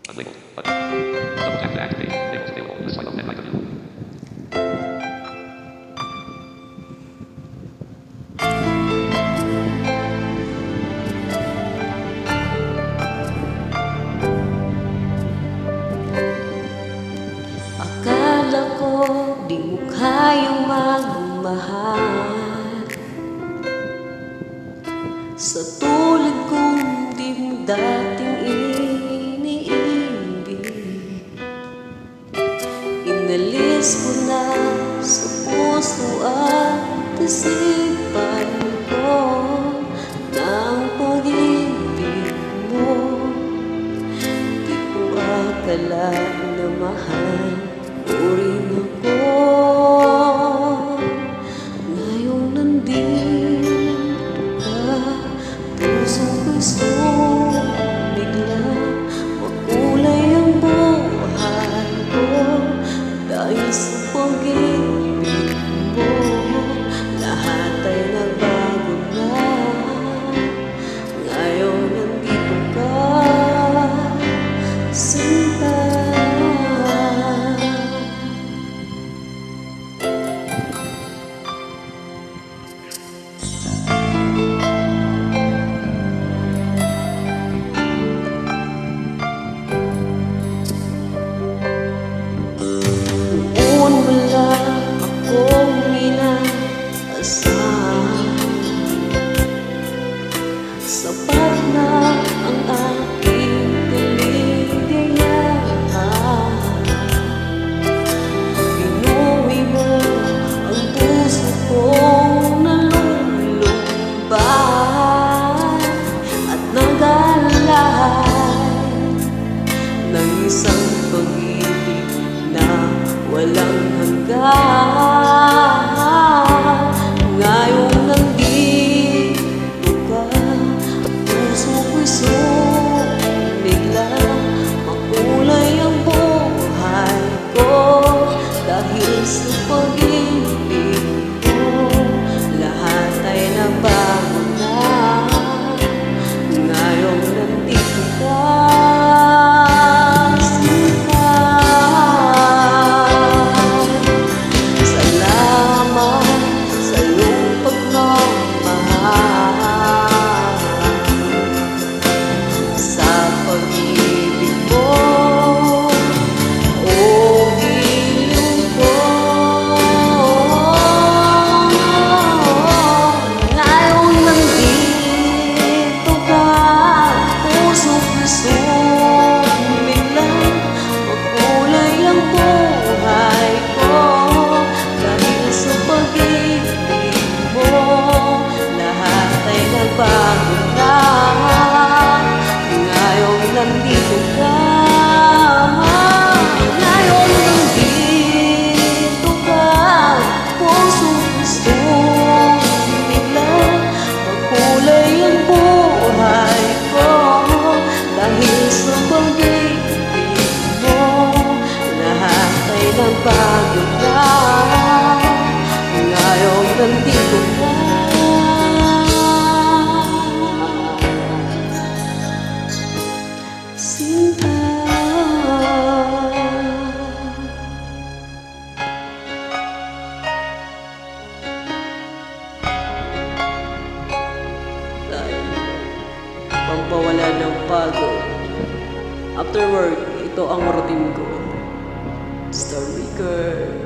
Label button. Double tap to activate. Label stable. The swipe up and right menu. Akala ko di mo kayang magmahal sa tulad kong di mo dating iniibig. Inalis ko na sa puso at isipan ko ng pag-ibig mo. Di ko akala na mahal mo rin ako. Ngayong nandito ka, pusong gusto bigla makulay ang buhay ko. Dahil sa pag-ibig mo, lahat ay nagbago na. Ngayon nandito ka, sinta. Wala akong inaasahan, sapat na ang aking kaligayahan. Inuwi mo ang puso kong nalulumbay at nag-alay ng isang pag-ibig na walang hanggan. Ngayong nandito ka, puso ko'y sumigla. Makulay ang buhay ko dahil sa pag-ibig mo. Lahat ay nabago na. Ngayong nandito ka, bago na. Ngayong nandito ka, ngayong nandito ka, pusong gustong biglang makulay ang buhay ko. Dahil sa pag-ibig mo, lahat ay nagbago na. Ngayong nandito ka, sinta. Dahil pampawala ng pagod, after work, ito ang routine ko. Star Maker.